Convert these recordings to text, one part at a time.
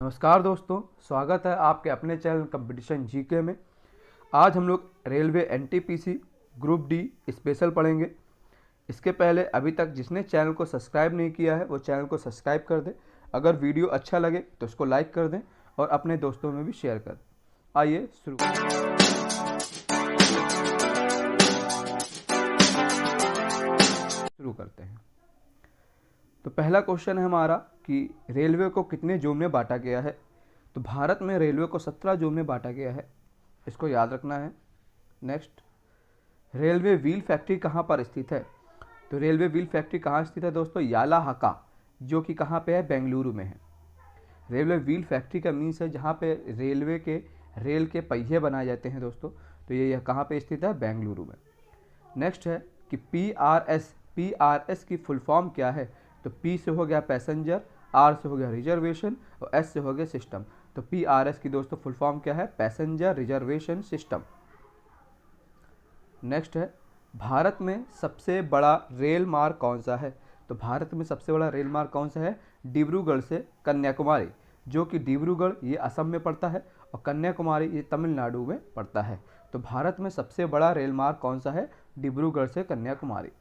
नमस्कार दोस्तों, स्वागत है आपके अपने चैनल कंपटीशन जीके में। आज हम लोग railway NTPC group D special पढ़ेंगे। इसके पहले अभी तक जिसने चैनल को सब्सक्राइब नहीं किया है वो चैनल को सब्सक्राइब कर दें। अगर वीडियो अच्छा लगे तो उसको लाइक कर दें और अपने दोस्तों में भी शेयर कर दें। आइए शुरू करते हैं। तो पहला क्वेश्चन है हमारा कि रेलवे को कितने जोन में बांटा गया है। तो भारत में रेलवे को 17 जोन में बांटा गया है, इसको याद रखना है। नेक्स्ट, रेलवे व्हील फैक्ट्री कहाँ पर स्थित है। तो रेलवे व्हील फैक्ट्री कहाँ स्थित है दोस्तों, यालाहाका, जो कि कहाँ पे है, बेंगलुरु में है। रेलवे व्हील फैक्ट्री का मीन्स है जहाँ पे रेलवे के रेल के पहिए बनाए जाते हैं दोस्तों। तो ये कहाँ पे स्थित है, बेंगलुरु में। नेक्स्ट है कि पीआरएस की फुल फॉर्म क्या है। तो पी से हो गया पैसेंजर, आर से हो गया रिजर्वेशन और एस से हो गया सिस्टम। तो पीआरएस की दोस्तों फुल फॉर्म क्या है, पैसेंजर रिजर्वेशन सिस्टम। नेक्स्ट है, भारत में सबसे बड़ा रेल मार्ग कौन सा है। तो भारत में सबसे बड़ा रेल मार्ग कौन सा है, डिब्रूगढ़ से कन्याकुमारी, जो कि डिब्रूगढ़ ये असम में पड़ता है और कन्याकुमारी ये तमिलनाडु में पड़ता है। तो भारत में सबसे बड़ा रेल मार्ग कौन सा है, डिब्रूगढ़ से कन्याकुमारी।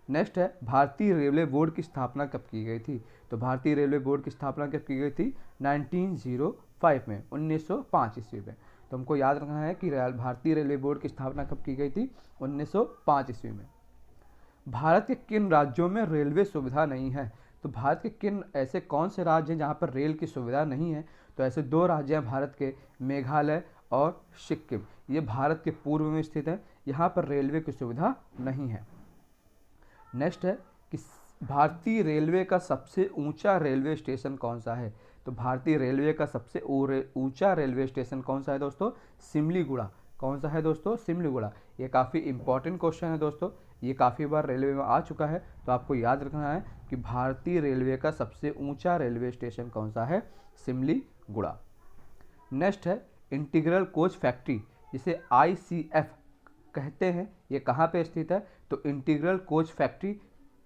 नेक्स्ट है, भारतीय रेलवे बोर्ड की स्थापना कब की गई थी। तो भारतीय रेलवे बोर्ड की स्थापना कब की गई थी, 1905 में, 1905 ईस्वी में। तो हमको याद रखना है कि भारतीय रेलवे बोर्ड की स्थापना कब की गई थी, 1905 ईस्वी में। भारत के किन राज्यों में रेलवे सुविधा नहीं है। तो भारत के किन ऐसे कौन से राज्य हैं जहाँ पर रेल की सुविधा नहीं है। तो ऐसे दो राज्य हैं भारत के, मेघालय और सिक्किम। ये भारत के पूर्व में स्थित है, यहाँ पर रेलवे की सुविधा नहीं है। नेक्स्ट है कि भारतीय रेलवे का सबसे ऊंचा रेलवे स्टेशन कौन सा है। तो भारतीय रेलवे का सबसे ऊंचा रेलवे स्टेशन कौन सा है दोस्तों, सिमलीगुड़ा। कौन सा है दोस्तों, सिमलीगुड़ा। ये काफ़ी इंपॉर्टेंट क्वेश्चन है दोस्तों, ये काफ़ी बार रेलवे में आ चुका है। तो आपको याद रखना है कि भारतीय रेलवे का सबसे ऊंचा रेलवे स्टेशन कौन सा है, सिमलीगुड़ा। नेक्स्ट है, इंटीग्रल कोच फैक्ट्री जिसे आईसीएफ कहते हैं, ये कहाँ पे स्थित है। तो इंटीग्रल कोच फैक्ट्री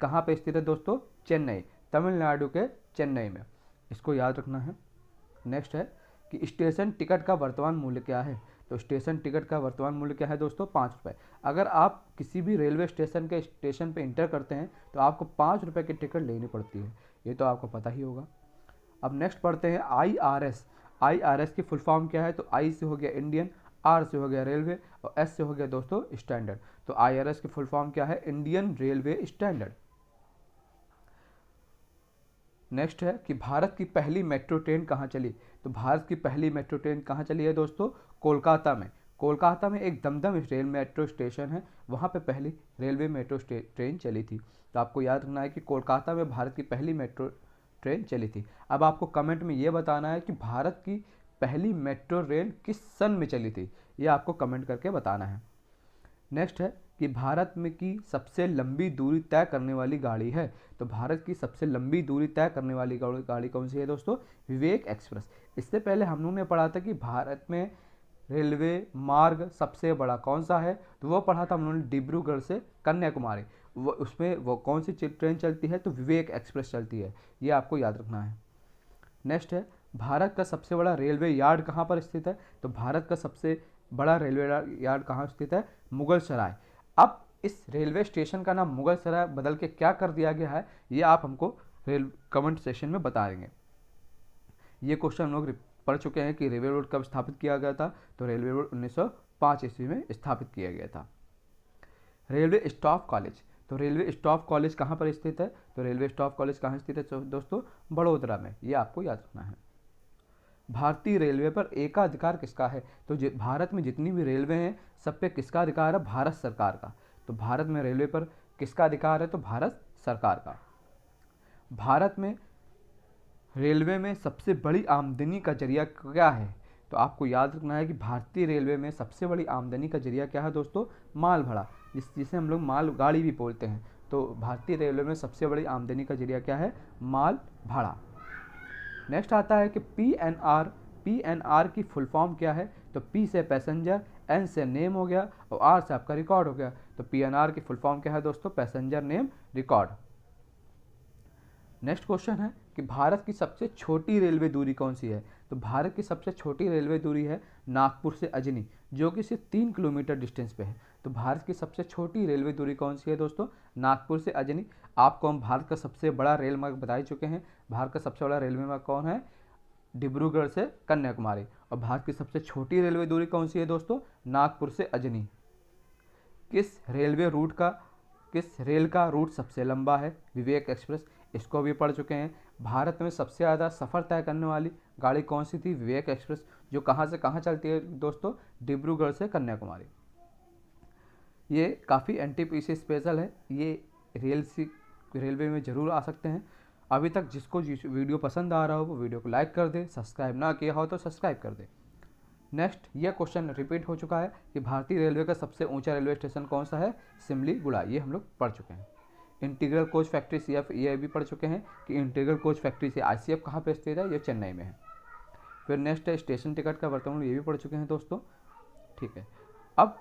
कहाँ पे स्थित है दोस्तों, चेन्नई, तमिलनाडु के चेन्नई में। इसको याद रखना है। नेक्स्ट है कि स्टेशन टिकट का वर्तमान मूल्य क्या है। तो स्टेशन टिकट का वर्तमान मूल्य क्या है दोस्तों, 5 रुपये। अगर आप किसी भी रेलवे स्टेशन के स्टेशन पे इंटर करते हैं तो आपको 5 रुपये की टिकट लेनी पड़ती है, ये तो आपको पता ही होगा। अब नेक्स्ट पढ़ते हैं आईआरएस। आईआरएस की फुल फॉर्म क्या है। तो आई से हो गया इंडियन, आर से हो गया रेलवे और एस से हो गया दोस्तों स्टैंडर्ड। तो आईआरएस की फुल फॉर्म क्या है, इंडियन रेलवे स्टैंडर्ड। नेक्स्ट है कि भारत की पहली मेट्रो ट्रेन कहाँ चली। तो भारत की पहली मेट्रो ट्रेन कहाँ चली है दोस्तों, कोलकाता में। कोलकाता में एक दमदम रेल मेट्रो स्टेशन है, वहाँ पे पहली रेलवे मेट्रो ट्रेन चली थी। तो आपको याद रखना है कि कोलकाता में भारत की पहली मेट्रो ट्रेन चली थी। अब आपको कमेंट में ये बताना है कि भारत की पहली मेट्रो रेल किस सन में चली थी, ये आपको कमेंट करके बताना है। नेक्स्ट है कि भारत में की सबसे लंबी दूरी तय करने वाली गाड़ी है। तो भारत की सबसे लंबी दूरी तय करने वाली गाड़ी कौन सी है दोस्तों, विवेक एक्सप्रेस। इससे पहले हम लोगों ने पढ़ा था कि भारत में रेलवे मार्ग सबसे बड़ा कौन सा है। तो वो पढ़ा था हम लोगों ने डिब्रूगढ़ से कन्याकुमारी। वो उसमें वो कौन सी ट्रेन चलती है, तो विवेक एक्सप्रेस चलती है, ये आपको याद रखना है। नेक्स्ट है, भारत का सबसे बड़ा रेलवे यार्ड कहाँ पर स्थित है। तो भारत का सबसे बड़ा रेलवे यार्ड कहाँ स्थित है, मुगल सराय। अब इस रेलवे स्टेशन का नाम मुगल सराय बदल के क्या कर दिया गया है, ये आप हमको कमेंट सेक्शन में बताएंगे। ये क्वेश्चन हम लोग पढ़ चुके हैं कि रेलवे रोड कब स्थापित किया गया था। तो रेलवे रोड 1905 ईस्वी में स्थापित किया गया था। Railway staff college. तो रेलवे स्टाफ कॉलेज कहाँ पर स्थित है। तो रेलवे स्टाफ कॉलेज कहाँ स्थित है दोस्तों, बड़ोदरा में, ये आपको याद रखना है। भारतीय रेलवे पर एकाधिकार किसका है। तो भारत में जितनी भी रेलवे हैं सब पे किसका अधिकार है, भारत सरकार का। तो भारत में रेलवे पर किसका अधिकार है, तो भारत सरकार का। भारत में रेलवे में सबसे बड़ी आमदनी का जरिया क्या है। तो आपको याद रखना है कि भारतीय रेलवे में सबसे बड़ी आमदनी का जरिया क्या है दोस्तों, माल भाड़ा, जिसे हम लोग माल गाड़ी भी बोलते हैं। तो भारतीय रेलवे में सबसे बड़ी आमदनी का जरिया क्या है, माल भाड़ा। नेक्स्ट आता है कि पीएनआर की फुल फॉर्म क्या है। तो पी से पैसेंजर, एन से नेम हो गया और आर से आपका रिकॉर्ड हो गया। तो पीएनआर की फुल फॉर्म क्या है दोस्तों, passenger name record. Next question है कि भारत की सबसे छोटी रेलवे दूरी कौन सी है। तो भारत की सबसे छोटी रेलवे दूरी है नागपुर से अजनी, जो कि सिर्फ 3 किलोमीटर डिस्टेंस पे है। तो भारत की सबसे छोटी रेलवे दूरी कौन सी है दोस्तों, नागपुर से अजनी। आपको हम भारत का सबसे बड़ा रेल मार्ग बता ही चुके हैं। भारत का सबसे बड़ा रेलवे मार्ग कौन है, डिब्रूगढ़ से कन्याकुमारी। और भारत की सबसे छोटी रेलवे दूरी कौन सी है दोस्तों, नागपुर से अजनी। किस रेलवे रूट का किस रेल का रूट सबसे लंबा है, विवेक एक्सप्रेस। इसको भी पढ़ चुके हैं। भारत में सबसे ज़्यादा सफ़र तय करने वाली गाड़ी कौन सी थी, विवेक एक्सप्रेस, जो कहाँ से कहाँ चलती है दोस्तों, डिब्रूगढ़ से कन्याकुमारी। ये काफ़ी एनटीपीसी स्पेशल है, ये रेलवे में ज़रूर आ सकते हैं। अभी तक जिसको वीडियो पसंद आ रहा हो वो वीडियो को लाइक कर दे, सब्सक्राइब ना किया हो तो सब्सक्राइब कर दे। नेक्स्ट, यह क्वेश्चन रिपीट हो चुका है कि भारतीय रेलवे का सबसे ऊंचा रेलवे स्टेशन कौन सा है, सिमलीगुड़ा। ये हम लोग पढ़ चुके हैं। इंटीग्रल कोच फैक्ट्री सीएफ, ये भी पढ़ चुके हैं कि इंटीग्रल कोच फैक्ट्री से आईसीएफ कहाँ पे स्थित है, ये चेन्नई में है। फिर नेक्स्ट है स्टेशन टिकट का वर्तमान, ये भी पढ़ चुके हैं दोस्तों। ठीक है, अब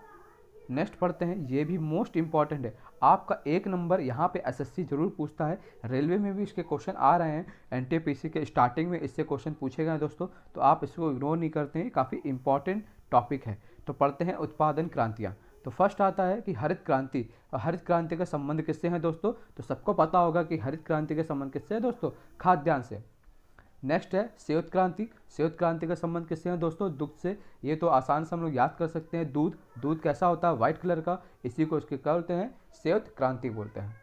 नेक्स्ट पढ़ते हैं, ये भी मोस्ट इंपॉर्टेंट है। आपका 1 नंबर यहाँ पे एसएससी जरूर पूछता है, रेलवे में भी इसके क्वेश्चन आ रहे हैं। एनटीपीसी के स्टार्टिंग में इससे क्वेश्चन पूछे गए दोस्तों, तो आप इसको इग्नोर नहीं करते हैं, काफ़ी इंपॉर्टेंट टॉपिक है। तो पढ़ते हैं उत्पादन क्रांतियाँ। तो फर्स्ट आता है कि हरित क्रांति। और हरित क्रांति का संबंध किससे है दोस्तों, तो सबको पता होगा कि हरित क्रांति का संबंध किससे है दोस्तों, खाद्यान्न से। नेक्स्ट है श्वेत क्रांति। श्वेत क्रांति का संबंध किससे है दोस्तों, दुग्ध से। ये तो आसान से हम लोग याद कर सकते हैं, दूध। दूध कैसा होता है, व्हाइट कलर का, इसी को इसके क्या बोलते हैं, श्वेत क्रांति बोलते हैं।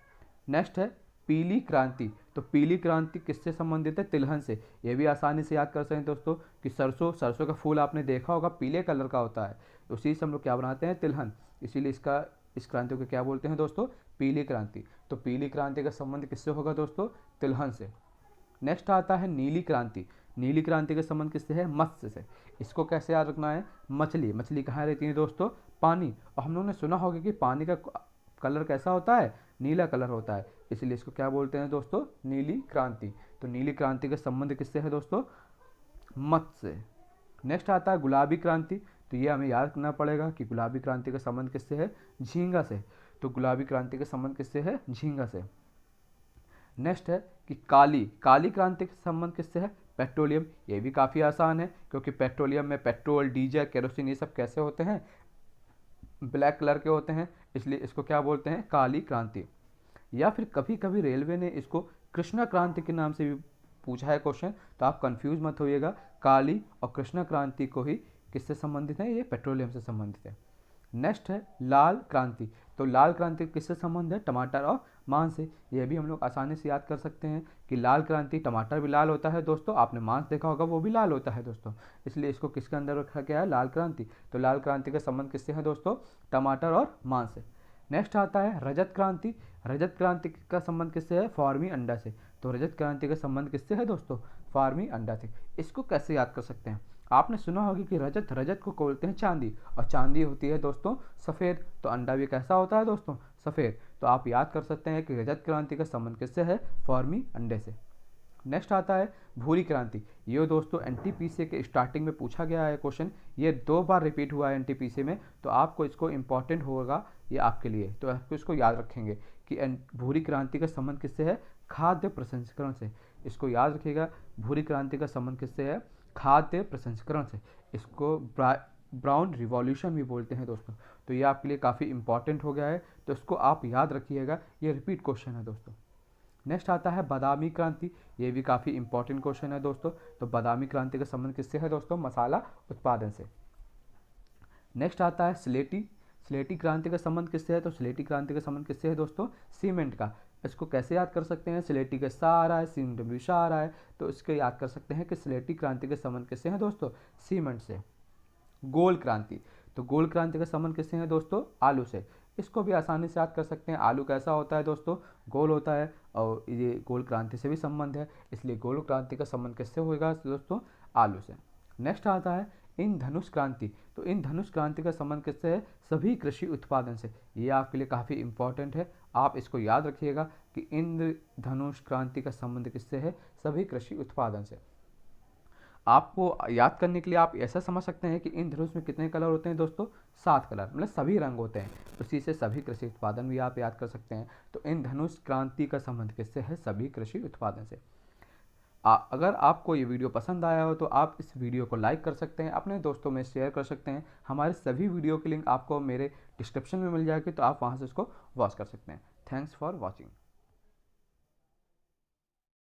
नेक्स्ट है पीली क्रांति। तो पीली क्रांति किससे संबंधित है, तिलहन से। ये भी आसानी से याद कर सकते हैं दोस्तों कि सरसों का फूल आपने देखा होगा, पीले कलर का होता है, उसी से हम लोग क्या बनाते हैं, तिलहन। इसीलिए इस क्रांति को क्या बोलते हैं दोस्तों, पीली क्रांति। तो पीली क्रांति का संबंध किससे होगा दोस्तों, तिलहन से। नेक्स्ट आता है नीली क्रांति। नीली क्रांति का संबंध किससे है, मत्स्य से। इसको कैसे याद रखना है, मछली कहाँ रहती है दोस्तों, पानी। और हम लोगों ने सुना होगा कि पानी का कलर कैसा होता है, नीला कलर होता है, इसलिए इसको क्या बोलते हैं दोस्तों, नीली क्रांति। तो नीली क्रांति का संबंध किससे है दोस्तों, मत्स्य से। नेक्स्ट आता है गुलाबी क्रांति। तो ये हमें याद करना पड़ेगा कि गुलाबी क्रांति का संबंध किससे है, झींगा से। तो गुलाबी क्रांति का संबंध किससे है, झींगा से। नेक्स्ट है कि काली क्रांति का संबंध किससे है, पेट्रोलियम। ये भी काफ़ी आसान है, क्योंकि पेट्रोलियम में पेट्रोल, डीजल, केरोसिन, ये सब कैसे होते हैं, ब्लैक कलर के होते हैं, इसलिए इसको क्या बोलते हैं, काली क्रांति। या फिर कभी कभी रेलवे ने इसको कृष्णा क्रांति के नाम से भी पूछा है क्वेश्चन, तो आप कंफ्यूज मत होइएगा। काली और कृष्णा क्रांति को ही किससे संबंधित है, ये पेट्रोलियम से संबंधित है। नेक्स्ट है लाल क्रांति। तो लाल क्रांति किससे संबंध है, टमाटर और मांस से। ये भी हम लोग आसानी से याद कर सकते हैं कि लाल क्रांति, टमाटर भी लाल होता है दोस्तों, आपने मांस देखा होगा वो भी लाल होता है दोस्तों, इसलिए इसको किसके अंदर रखा गया है, लाल क्रांति। तो लाल क्रांति का संबंध किससे है दोस्तों, टमाटर और मांस से। नेक्स्ट आता है रजत क्रांति। रजत क्रांति का संबंध किससे है, फार्मी अंडा से। तो रजत क्रांति का संबंध किससे है दोस्तों, फार्मी अंडा से। इसको कैसे याद कर सकते हैं, आपने सुना होगा कि रजत को बोलते हैं चांदी, और चांदी होती है दोस्तों सफ़ेद। तो अंडा भी कैसा होता है दोस्तों, सफ़ेद। तो आप याद कर सकते हैं कि रजत क्रांति का संबंध किससे है, फार्मी अंडे से। नेक्स्ट आता है भूरी क्रांति। ये दोस्तों एनटीपीसी के स्टार्टिंग में पूछा गया है क्वेश्चन, ये 2 बार रिपीट हुआ है एनटीपीसी में, तो आपको इसको इम्पॉर्टेंट होगा ये आपके लिए, तो आपको इसको याद रखेंगे कि भूरी क्रांति का संबंध किससे है, खाद्य प्रसंस्करण से। इसको याद रखिएगा, भूरी क्रांति का संबंध किससे है, खाद्य प्रसंस्करण से। इसको ब्राउन रिवॉल्यूशन भी बोलते हैं दोस्तों। तो ये आपके लिए काफ़ी इंपॉर्टेंट हो गया है, तो इसको आप याद रखिएगा, ये रिपीट क्वेश्चन है दोस्तों। नेक्स्ट आता है बादामी क्रांति। ये भी काफ़ी इंपॉर्टेंट क्वेश्चन है दोस्तों। तो बादामी क्रांति का संबंध किससे है दोस्तों, मसाला उत्पादन से। नेक्स्ट आता है स्लेटी क्रांति का संबंध किससे है, तो स्लेटी क्रांति का संबंध किससे है दोस्तों, सीमेंट का। इसको कैसे याद कर सकते हैं, स्लेटी का सा आ रहा है, सीमेंट भी सा आ रहा है, तो इसको याद कर सकते हैं कि स्लेटी क्रांति के संबंध किससे है दोस्तों, सीमेंट से। गोल क्रांति। तो गोल क्रांति का संबंध किससे है दोस्तों, आलू से। इसको भी आसानी से याद कर सकते हैं, आलू कैसा होता है दोस्तों, गोल होता है, और ये गोल क्रांति से भी संबंध है, इसलिए गोल क्रांति का संबंध किससे होगा दोस्तों, आलू से। नेक्स्ट आता है इंद्रधनुष क्रांति। तो इंद्रधनुष क्रांति का संबंध किससे है, सभी कृषि उत्पादन से। ये आपके लिए काफ़ी इंपॉर्टेंट है, आप इसको याद रखिएगा कि इंद्रधनुष क्रांति का संबंध किससे है, सभी कृषि उत्पादन से। आपको याद करने के लिए आप ऐसा समझ सकते हैं कि इंद्रधनुष में कितने कलर होते हैं दोस्तों, 7 कलर, मतलब सभी रंग होते हैं। उसी से सभी कृषि उत्पादन भी आप याद कर सकते हैं। तो इंद्रधनुष क्रांति का संबंध किससे है, सभी कृषि उत्पादन से। अगर आपको ये वीडियो पसंद आया हो तो आप इस वीडियो को लाइक कर सकते हैं, अपने दोस्तों में शेयर कर सकते हैं। हमारे सभी वीडियो की लिंक आपको मेरे डिस्क्रिप्शन में मिल जाएगी, तो आप वहाँ से उसको वॉच कर सकते हैं। Thanks for watching.